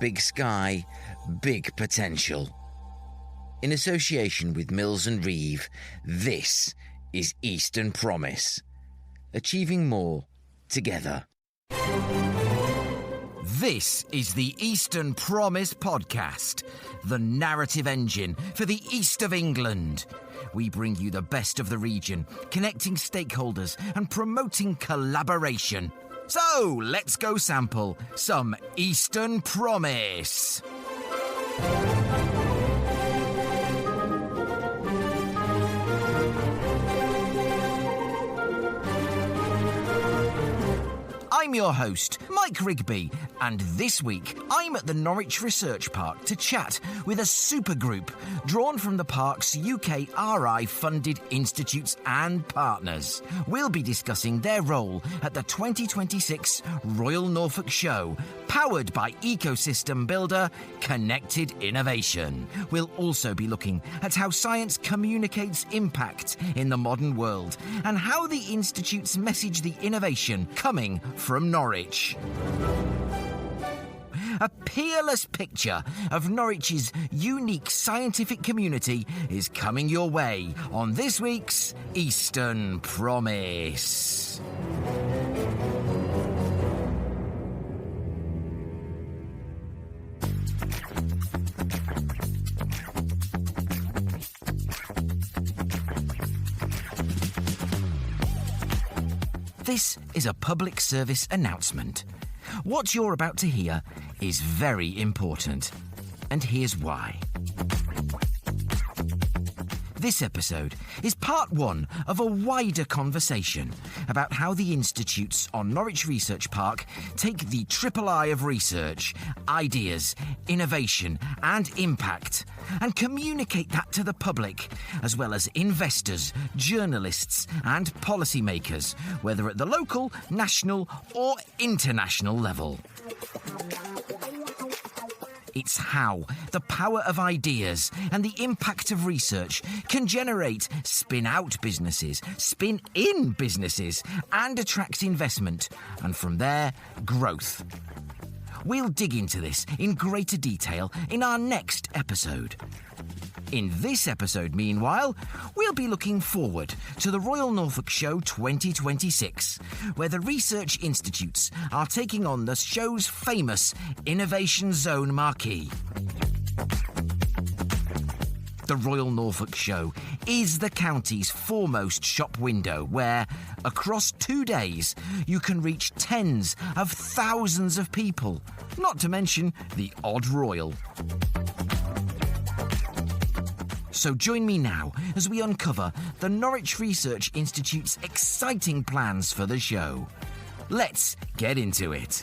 big sky, big potential. In association with Mills and Reeve, this is Eastern Promise. Achieving more together. This is the Eastern Promise podcast, the narrative engine for the East of England. We bring you the best of the region, connecting stakeholders and promoting collaboration. So, let's go sample some Eastern Promise. I'm your host, Mike Rigby, and this week I'm at the Norwich Research Park to chat with a supergroup drawn from the park's UKRI-funded institutes and partners. We'll be discussing their role at the 2026 Royal Norfolk Show, powered by ecosystem builder Connected Innovation. We'll also be looking at how science communicates impact in the modern world and how the institutes message the innovation coming from Norwich. A peerless picture of Norwich's unique scientific community is coming your way on this week's Eastern Promise. This is a public service announcement. What you're about to hear is very important, and here's why. This episode is part one of a wider conversation about how the institutes on Norwich Research Park take the triple I of research, ideas, innovation and impact, and communicate that to the public, as well as investors, journalists and policymakers, whether at the local, national or international level. It's how the power of ideas and the impact of research can generate spin-out businesses, spin-in businesses, and attract investment, and from there, growth. We'll dig into this in greater detail in our next episode. In this episode, meanwhile, we'll be looking forward to the Royal Norfolk Show 2026, where the research institutes are taking on the show's famous Innovation Zone marquee. The Royal Norfolk Show is the county's foremost shop window where, across 2 days, you can reach tens of thousands of people, not to mention the odd royal. So join me now as we uncover the Norwich Research Institute's exciting plans for the show. Let's get into it.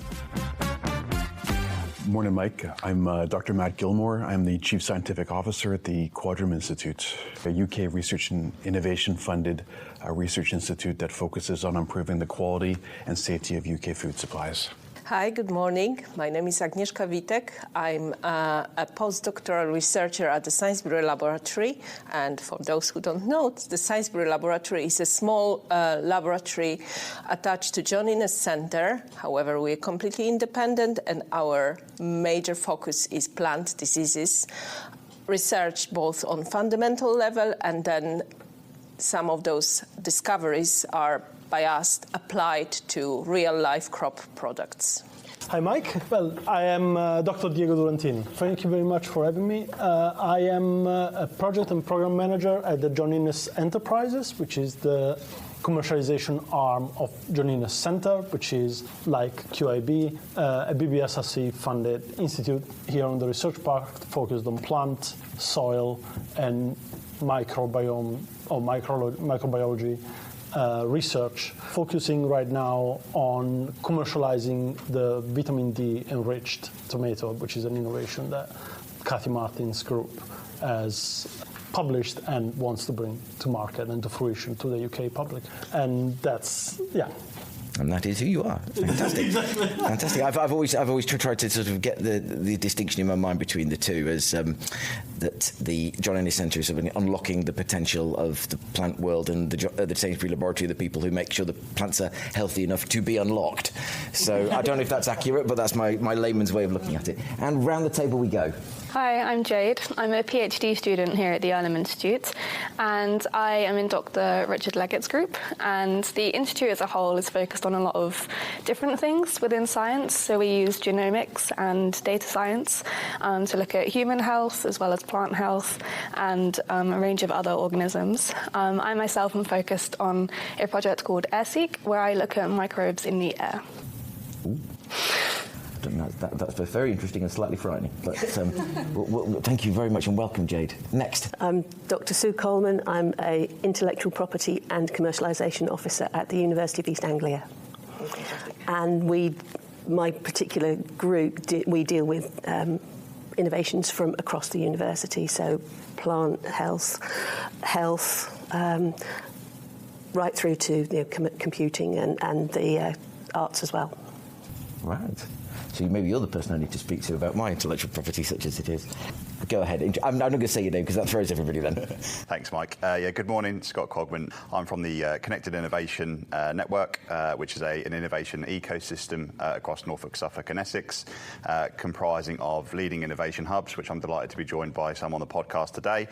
Morning, Mike. I'm Dr. Matt Gilmore. I'm the Chief Scientific Officer at the Quadrum Institute, a UK Research and Innovation-funded research institute that focuses on improving the quality and safety of UK food supplies. Hi, good morning. My name is Agnieszka Witek. I'm a postdoctoral researcher at the Sainsbury Laboratory. And for those who don't know, the Sainsbury Laboratory is a small laboratory attached to John Innes Centre. However, we're completely independent and our major focus is plant diseases, research both on fundamental level and then some of those discoveries are by us applied to real-life crop products. Hi, Mike. Well, I am Dr. Diego Durantini. Thank you very much for having me. I am a project and program manager at the John Innes Enterprises, which is the commercialization arm of John Innes Centre, which is like QIB, a BBSRC-funded institute here on the research park focused on plant, soil, and microbiome or microbiology research, focusing right now on commercializing the vitamin D enriched tomato, which is an innovation that Cathy Martin's group has published and wants to bring to market and to fruition to the UK public. And that's, yeah. And that is who you are. Fantastic. Exactly. Fantastic. I've always tried to sort of get the distinction in my mind between the two, as that the John Innes Centre is sort of unlocking the potential of the plant world, and the Sainsbury Laboratory, the people who make sure the plants are healthy enough to be unlocked. So I don't know if that's accurate, but that's my layman's way of looking at it. And round the table we go. Hi, I'm Jade. I'm a PhD student here at the Earlham Institute, and I am in Dr. Richard Leggett's group. And the Institute as a whole is focused on a lot of different things within science. So we use genomics and data science to look at human health as well as plant health and a range of other organisms. I myself am focused on a project called AirSeek, where I look at microbes in the air. Ooh. That's both very interesting and slightly frightening. But thank you very much and welcome, Jade. Next. I'm Dr. Sue Coleman. I'm an Intellectual Property and Commercialisation Officer at the University of East Anglia. And my particular group, we deal with innovations from across the university, so plant health, right through to computing and the arts as well. Right. So maybe you're the person I need to speak to about my intellectual property, such as it is. Go ahead. I'm not going to say your name because that throws everybody then. Thanks, Mike. Good morning, Scott Cogman. I'm from the Connected Innovation Network, which is an innovation ecosystem across Norfolk, Suffolk and Essex, comprising of leading innovation hubs, which I'm delighted to be joined by some on the podcast today,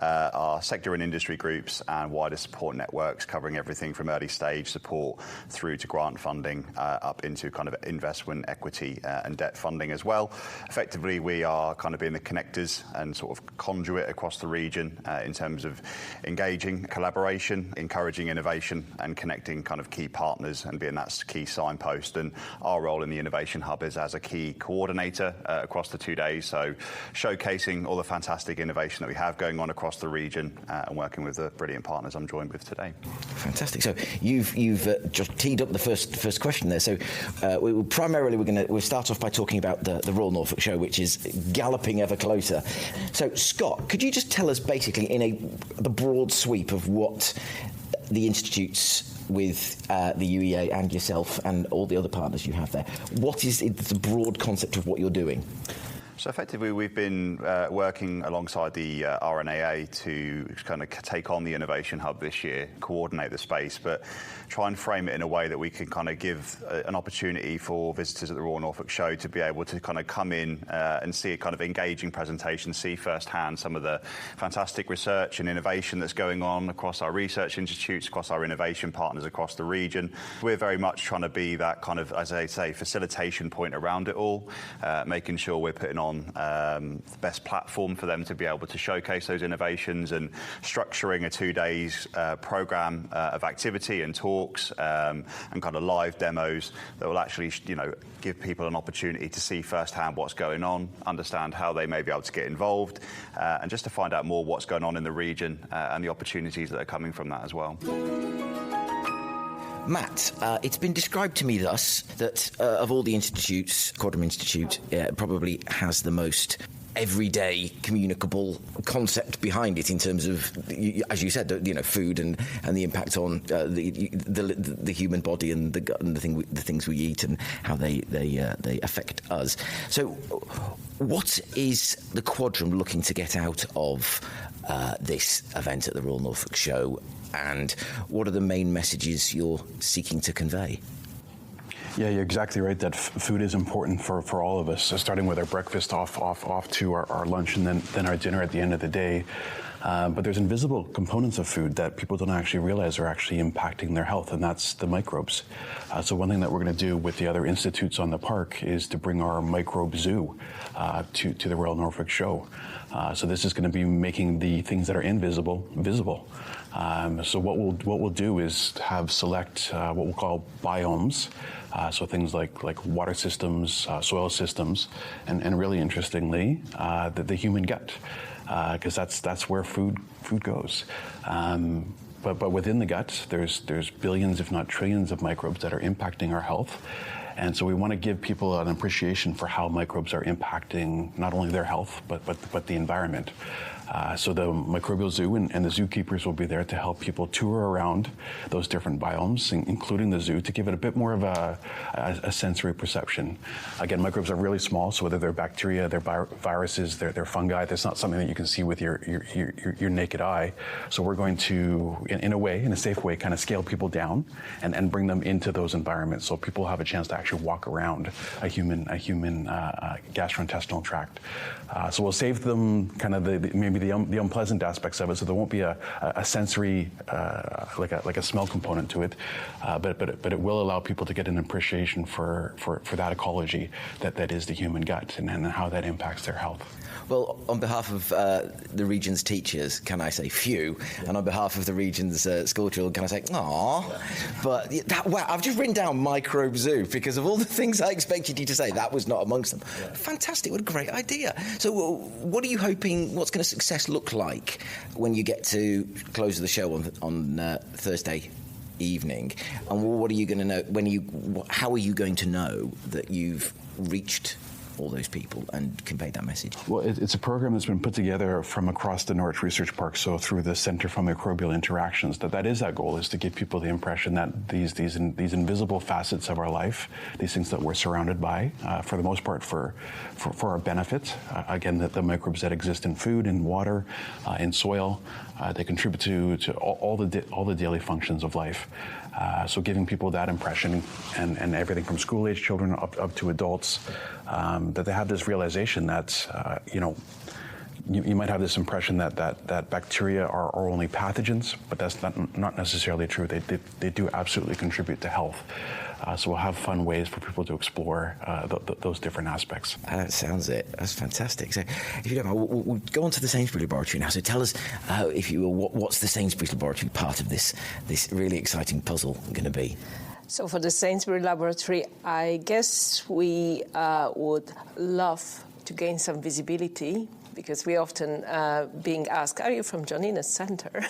our sector and industry groups and wider support networks covering everything from early stage support through to grant funding up into kind of investment, equity and debt funding as well. Effectively, we are kind of being the connectors and sort of conduit across the region in terms of engaging collaboration, encouraging innovation and connecting kind of key partners and being that key signpost. And our role in the Innovation Hub is as a key coordinator across the 2 days, so showcasing all the fantastic innovation that we have going on across the region and working with the brilliant partners I'm joined with today. Fantastic. So you've just teed up the first question there. So we'll start off by talking about the Royal Norfolk Show, which is galloping ever closer. So, Scott, could you just tell us basically in the broad sweep of what the institutes with the UEA and yourself and all the other partners you have there, what is the broad concept of what you're doing? So effectively, we've been working alongside the RNAA to kind of take on the Innovation Hub this year, coordinate the space, but try and frame it in a way that we can kind of give an opportunity for visitors at the Royal Norfolk Show to be able to kind of come in and see a kind of engaging presentation, see firsthand some of the fantastic research and innovation that's going on across our research institutes, across our innovation partners across the region. We're very much trying to be that kind of, as I say, facilitation point around it all, making sure we're putting on the best platform for them to be able to showcase those innovations and structuring a 2 days program of activity and talks and kind of live demos that will actually, give people an opportunity to see firsthand what's going on, understand how they may be able to get involved, and just to find out more what's going on in the region and the opportunities that are coming from that as well. Matt, it's been described to me thus that of all the institutes, Quadrum Institute probably has the most everyday communicable concept behind it in terms of, as you said, food and the impact on the human body and the things we eat and how they affect us. So, what is the Quadrum looking to get out of this event at the Royal Norfolk Show? And what are the main messages you're seeking to convey? Yeah, you're exactly right that food is important for all of us, so starting with our breakfast off to our lunch and then our dinner at the end of the day. But there's invisible components of food that people don't actually realize are actually impacting their health, and that's the microbes. So one thing that we're going to do with the other institutes on the park is to bring our microbe zoo to the Royal Norfolk Show. So this is going to be making the things that are invisible visible. So what we'll do is have select what we'll call biomes. So things like water systems, soil systems, and really interestingly, the human gut, because that's where food goes. But within the gut, there's billions, if not trillions, of microbes that are impacting our health. And so we want to give people an appreciation for how microbes are impacting not only their health, but the environment. So the microbial zoo and the zookeepers will be there to help people tour around those different biomes, including the zoo, to give it a bit more of a sensory perception. Again, microbes are really small, so whether they're bacteria, they're viruses, they're fungi, that's not something that you can see with your naked eye. So we're going to, in a safe way, kind of scale people down and bring them into those environments so people have a chance to actually actually walk around a human gastrointestinal tract. So we'll save them kind of maybe the unpleasant aspects of it, so there won't be a sensory like a smell component to it, but it will allow people to get an appreciation for that ecology that is the human gut and how that impacts their health. Well, on behalf of the region's teachers, can I say phew? And on behalf of the region's school children, can I say aww? But wow, I've just written down microbe zoo because of all the things I expected you to say, that was not amongst them. Yeah. Fantastic, what a great idea. So what are you hoping, what's going to success look like when you get to close the show on Thursday evening? And what are you going to know, how are you going to know that you've reached all those people and conveyed that message? Well, it's a program that's been put together from across the Norwich Research Park, so through the Centre for Microbial Interactions, that is our goal, is to give people the impression that these invisible facets of our life, these things that we're surrounded by, for the most part for our benefit, again, the microbes that exist in food, in water, in soil, they contribute to all the daily functions of life. So giving people that impression, and everything from school-age children up to adults, that they have this realization that, you might have this impression that bacteria are only pathogens, but that's not necessarily true. They do absolutely contribute to health. So we'll have fun ways for people to explore those different aspects. That sounds it. That's fantastic. So, if you don't mind, we'll go on to the Sainsbury's Laboratory now. So tell us, if you will, what's the Sainsbury's Laboratory part of this really exciting puzzle going to be? So for the Sainsbury's Laboratory, I guess we would love to gain some visibility, because we often being asked, are you from John Innes Centre?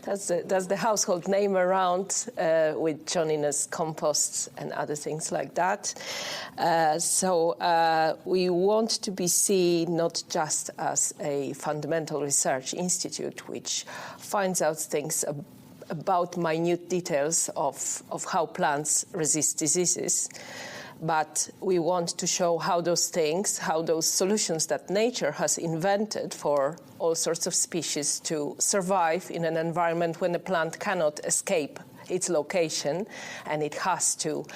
that's the household name around, with John Innes composts and other things like that. So we want to be seen not just as a fundamental research institute which finds out things about minute details of how plants resist diseases, but we want to show how those solutions that nature has invented for all sorts of species to survive in an environment when the plant cannot escape its location, and it has to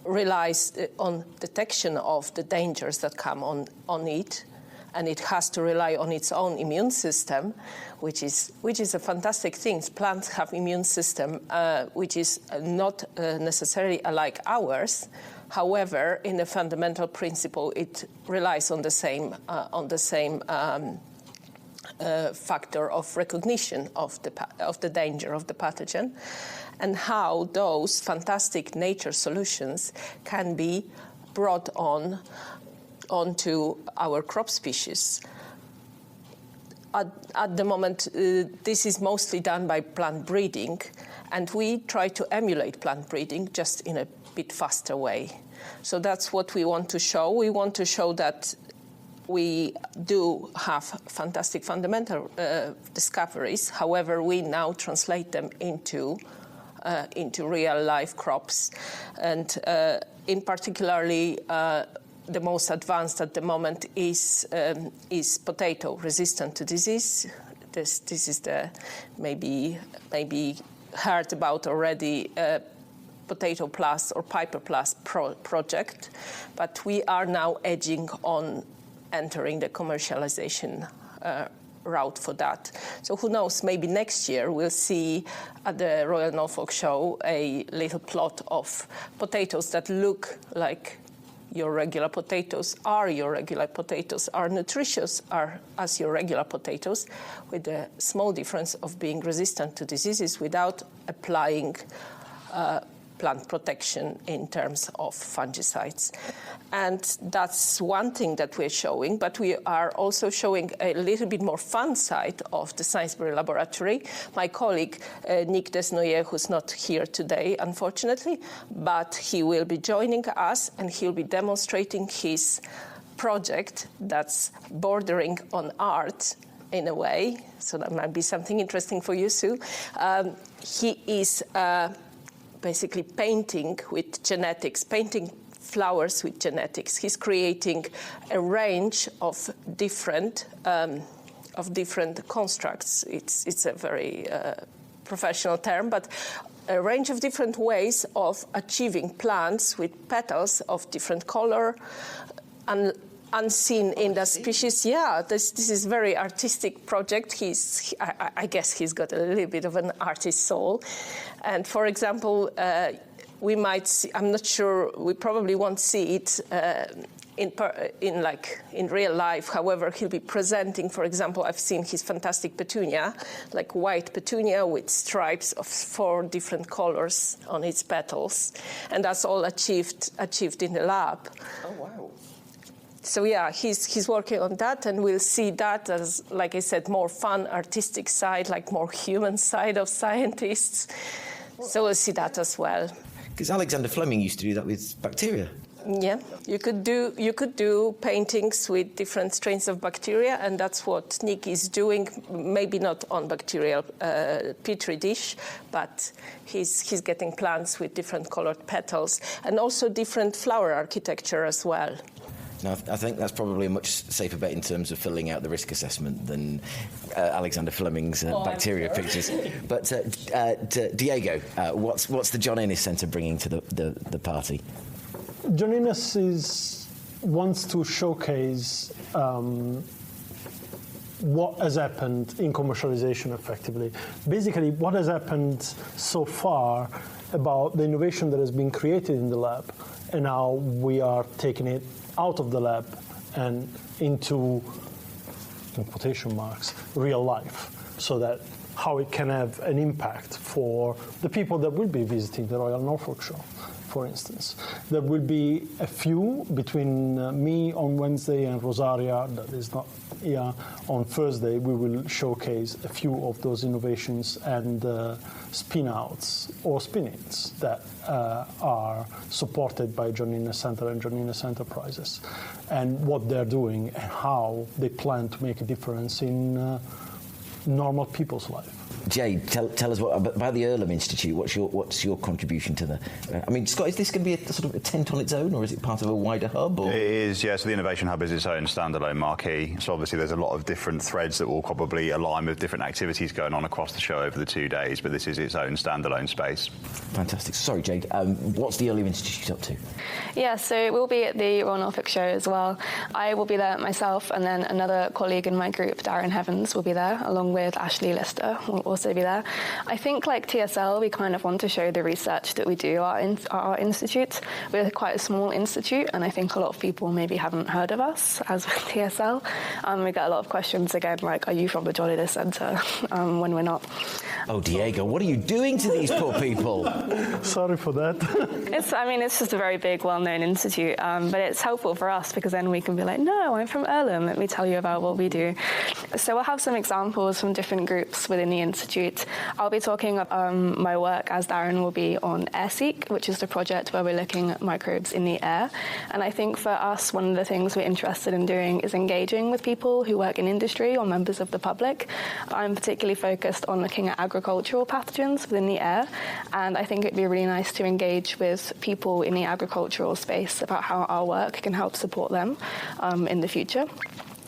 rely on detection of the dangers that come on it, and it has to rely on its own immune system, which is a fantastic thing. Plants have immune system which is not necessarily like ours. However, in a fundamental principle, it relies on the same factor of recognition of the danger of the pathogen, and how those fantastic nature solutions can be brought onto our crop species. At the moment, this is mostly done by plant breeding, and we try to emulate plant breeding just in a bit faster way. So that's what we want to show. We want to show that we do have fantastic fundamental discoveries. However, we now translate them into real life crops, and in particularly the most advanced at the moment is potato resistant to disease. This is the maybe heard about already. Potato Plus or Piper Plus project, but we are now edging on entering the commercialization route for that. So who knows, maybe next year we'll see at the Royal Norfolk Show a little plot of potatoes that look like your regular potatoes, are nutritious as your regular potatoes, with the small difference of being resistant to diseases without applying plant protection in terms of fungicides. And that's one thing that we're showing, but we are also showing a little bit more fun side of the Sainsbury's Laboratory. My colleague, Nick Desnoyers, who's not here today, unfortunately, but he will be joining us, and he'll be demonstrating his project that's bordering on art in a way, so that might be something interesting for you, Sue. He is basically painting with genetics, painting flowers with genetics. He's creating a range of different constructs. It's a very professional term, but a range of different ways of achieving plants with petals of different color, unseen in the species. Yeah, this is very artistic project. I guess he's got a little bit of an artist soul. And for example, we might see, I'm not sure, we probably won't see it in real life. However, he'll be presenting, for example, I've seen his fantastic petunia, like white petunia with stripes of 4 different colors on its petals. And that's all achieved in the lab. Oh, wow. So yeah, he's working on that, and we'll see that as, like I said, more fun, artistic side, like more human side of scientists. So we'll see that as well. Because Alexander Fleming used to do that with bacteria. Yeah, you could do paintings with different strains of bacteria, and that's what Nick is doing. Maybe not on bacterial petri dish, but he's getting plants with different colored petals and also different flower architecture as well. Now, I think that's probably a much safer bet in terms of filling out the risk assessment than Alexander Fleming's bacteria pictures. But Diego, what's the John Innes Centre bringing to the party? John Innes wants to showcase what has happened in commercialization effectively. Basically, what has happened so far about the innovation that has been created in the lab and how we are taking it out of the lab and into, in quotation marks, real life, so that how it can have an impact for the people that will be visiting the Royal Norfolk Show, for instance. There will be a few between me on Wednesday and Rosaria, that is not here, on Thursday. We will showcase a few of those innovations and spin-outs or spin-ins that are supported by John Innes Centre and John Innes Enterprises, and what they're doing and how they plan to make a difference in normal people's life. Jay, tell us about the Earlham Institute. What's your contribution to the? I mean, Scott, is this going to be a sort of a tent on its own, or is it part of a wider hub? Or? It is, yeah. So the Innovation Hub is its own standalone marquee. So obviously there's a lot of different threads that will probably align with different activities going on across the show over the 2 days, but this is its own standalone space. Fantastic. Sorry, Jade, what's the Earlham Institute up to? Yeah, so we'll be at the Royal Norfolk Show as well. I will be there myself, and then another colleague in my group, Darren Heavens, will be there, along with Ashley Lister will also be there. I think, like TSL, we kind of want to show the research that we do at our institute. We're quite a small institute, and I think a lot of people maybe haven't heard of us, as with TSL. We get a lot of questions, again, like, are you from the John Innes Centre, when we're not. Oh, Diego, what are you doing to these poor people? Sorry for that. It's just a very big, well-known institute, but it's helpful for us because then we can be like, no, I'm from Earlham, let me tell you about what we do. So we'll have some examples from different groups within the institute. I'll be talking about my work, as Darren will be, on AirSeek, which is the project where we're looking at microbes in the air. And I think for us, one of the things we're interested in doing is engaging with people who work in industry or members of the public. I'm particularly focused on looking at agricultural pathogens within the air, and I think it'd be really nice to engage with people in the agricultural space about how our work can help support them in the future.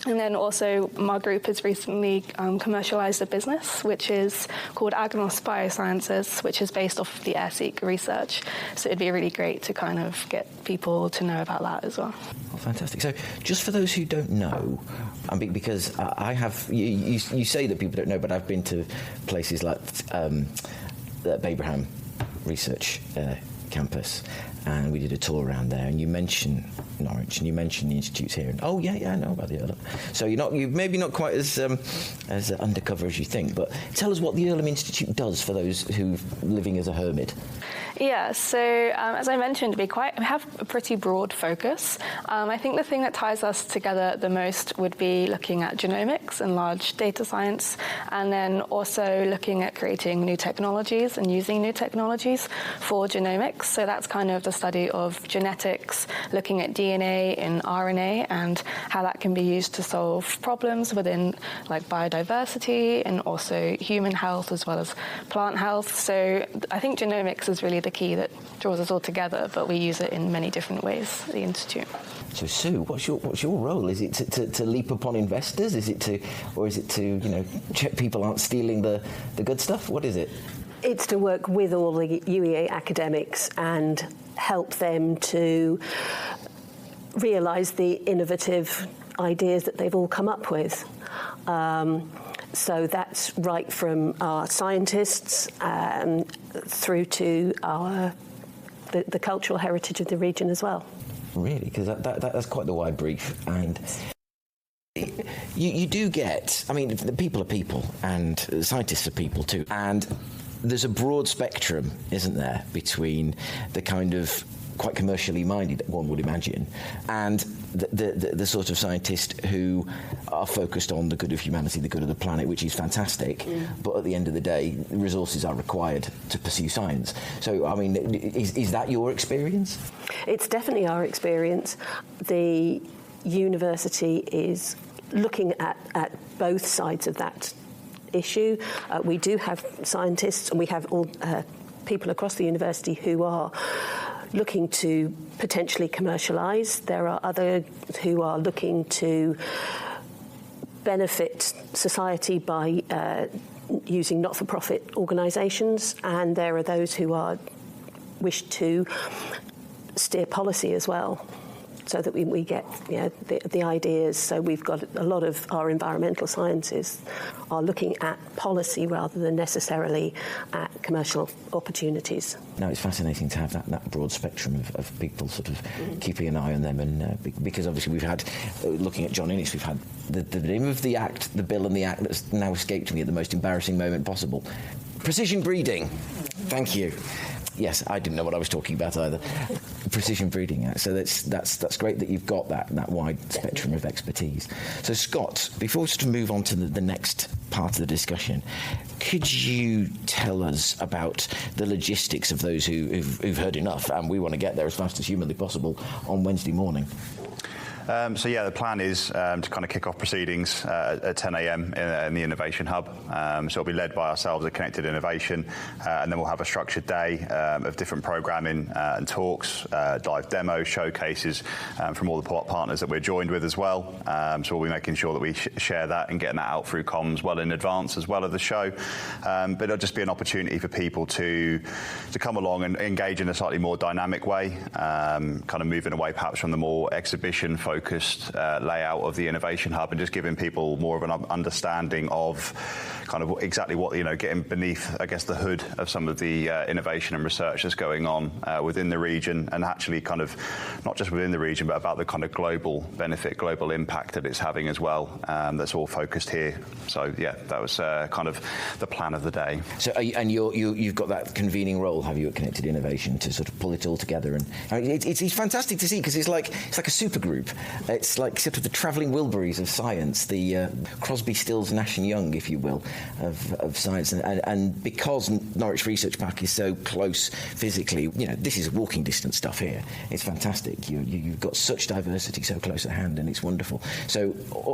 And then also, my group has recently commercialised a business which is called Agnos Biosciences, which is based off of the AirSeek research. So it'd be really great to kind of get people to know about that as well. Oh, fantastic. So just for those who don't know, because I have, you say that people don't know, but I've been to places like the Babraham Research Campus, and we did a tour around there, and you mentioned Norwich, and you mentioned the institutes here, and I know about the Earlham. So you're maybe not quite as undercover as you think, but tell us what the Earlham Institute does for those who are living as a hermit. Yeah, so as I mentioned, we have a pretty broad focus. I think the thing that ties us together the most would be looking at genomics and large data science, and then also looking at creating new technologies and using new technologies for genomics. So that's kind of the study of genetics, looking at DNA and RNA and how that can be used to solve problems within like biodiversity and also human health as well as plant health. So I think genomics is really the key that draws us all together, but we use it in many different ways at the Institute. So Sue, what's your role? Is it to leap upon investors? Is it to check people aren't stealing the good stuff? What is it? It's to work with all the UEA academics and help them to realise the innovative ideas that they've all come up with. So that's right from our scientists through to the cultural heritage of the region as well. Really, because that's quite the wide brief. And you do get, I mean, the people are people, and scientists are people too. And there's a broad spectrum, isn't there, between the kind of quite commercially minded, one would imagine, and the sort of scientists who are focused on the good of humanity, the good of the planet, which is fantastic, but at the end of the day, resources are required to pursue science. So, I mean, is that your experience? It's definitely our experience. The university is looking at both sides of that issue. We do have scientists, and we have all people across the university who are looking to potentially commercialise. There are others who are looking to benefit society by using not-for-profit organisations, and there are those who wish to steer policy as well, so that we get the ideas. So we've got a lot of our environmental sciences are looking at policy rather than necessarily at commercial opportunities. No, it's fascinating to have that broad spectrum of people sort of keeping an eye on them, and because obviously we've had, looking at John Innes, we've had the name of the act, the bill and the act that's now escaped me at the most embarrassing moment possible. Precision breeding. Thank you. Yes, I didn't know what I was talking about either. Precision breeding act. So that's great that you've got that wide spectrum of expertise. So Scott, before we sort of move on to the next part of the discussion, could you tell us about the logistics of those who've heard enough, and we want to get there as fast as humanly possible on Wednesday morning? So yeah, the plan is to kind of kick off proceedings at 10 a.m. in the Innovation Hub. So it'll be led by ourselves at Connected Innovation, and then we'll have a structured day of different programming and talks, live demos, showcases from all the partners that we're joined with as well. So we'll be making sure that we share that and getting that out through comms well in advance as well of the show. But it'll just be an opportunity for people to come along and engage in a slightly more dynamic way, kind of moving away perhaps from the more exhibition-focused layout of the Innovation Hub, and just giving people more of an understanding of kind of exactly what, getting beneath, I guess, the hood of some of the innovation and research that's going on within the region, and actually kind of not just within the region, but about the kind of global benefit, global impact that it's having as well. That's all focused here. So yeah, that was kind of the plan of the day. So and you've got that convening role, have you, at Connected Innovation, to sort of pull it all together? And I mean, it's fantastic to see, because it's like a super group. It's like sort of the travelling Wilburys of science, the Crosby, Stills, Nash and Young, if you will, of science. And because Norwich Research Park is so close physically, this is walking distance stuff here. It's fantastic. You've got such diversity so close at hand, and it's wonderful. So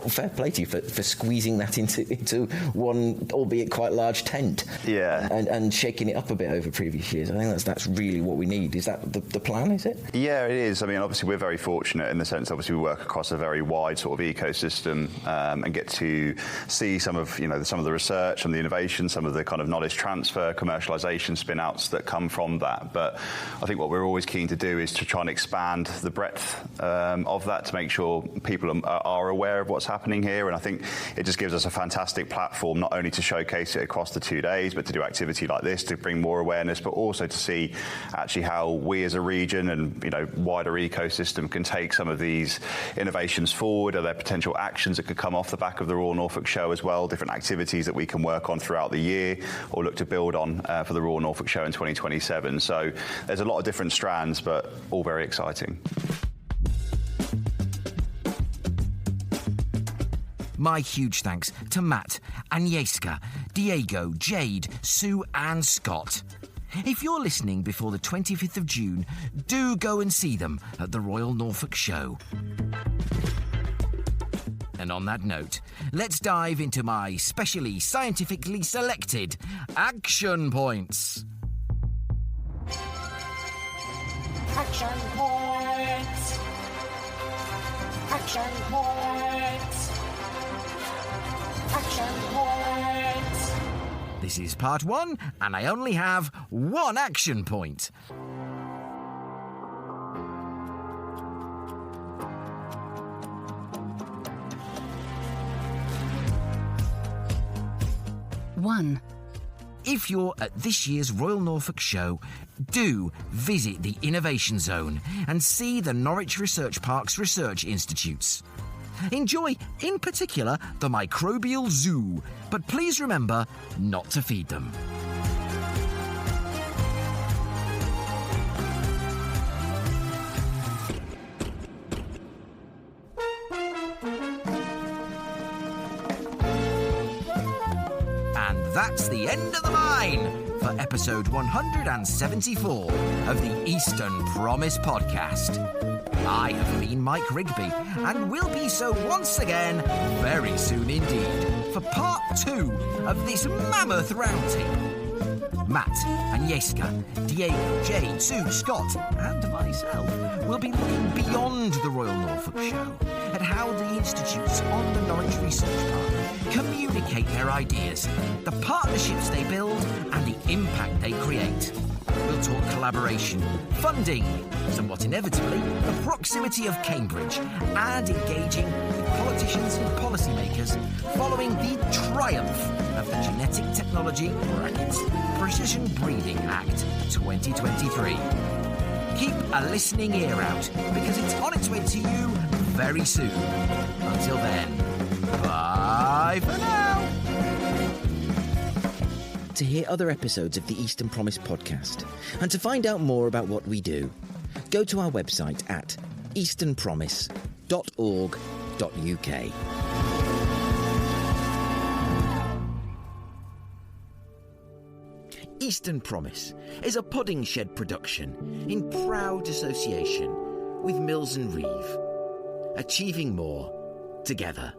fair play to you for squeezing that into one, albeit quite large tent. Yeah. And shaking it up a bit over previous years. I think that's really what we need. Is that the plan, is it? Yeah, it is. I mean, obviously we're very fortunate in the sense, obviously we work across a very wide sort of ecosystem, and get to see some of the research and the innovation, some of the kind of knowledge transfer, commercialisation spin-outs that come from that. But I think what we're always keen to do is to try and expand the breadth of that, to make sure people are aware of what's happening here. And I think it just gives us a fantastic platform, not only to showcase it across the 2 days, but to do activity like this to bring more awareness, but also to see actually how we as a region and wider ecosystem can take some of these innovations forward. Are there potential actions that could come off the back of the Royal Norfolk Show as well, different activities that we can work on throughout the year or look to build on for the Royal Norfolk Show in 2027. So there's a lot of different strands, but all very exciting. My huge thanks to Matt, Agnieszka, Diego, Jade, Sue and Scott. If you're listening before the 25th of June, do go and see them at the Royal Norfolk Show. And on that note, let's dive into my specially scientifically selected action points. Action points! Action points! Action points! This is part 1, and I only have 1 action point. One. If you're at this year's Royal Norfolk Show, do visit the Innovation Zone and see the Norwich Research Park's research institutes. Enjoy, in particular, the microbial zoo, but please remember not to feed them. And that's the end of the line for episode 174 of the Eastern Promise podcast. I have been Mike Rigby and will be so once again very soon indeed for part 2 of this mammoth roundtable. Matt, Agnieszka, Diego, Jay, Sue, Scott and myself will be looking beyond the Royal Norfolk Show at how the institutes on the Norwich Research Park communicate their ideas, the partnerships they build and the impact they create. We'll talk collaboration, funding, somewhat inevitably, the proximity of Cambridge, and engaging with politicians and policymakers following the triumph of the Genetic Technology Precision Breeding Act 2023. Keep a listening ear out, because it's on its way to you very soon. Until then, bye for now. To hear other episodes of the Eastern Promise podcast and to find out more about what we do, go to our website at easternpromise.org.uk. Eastern Promise is a Pudding Shed production in proud association with Mills and Reeve. Achieving more together.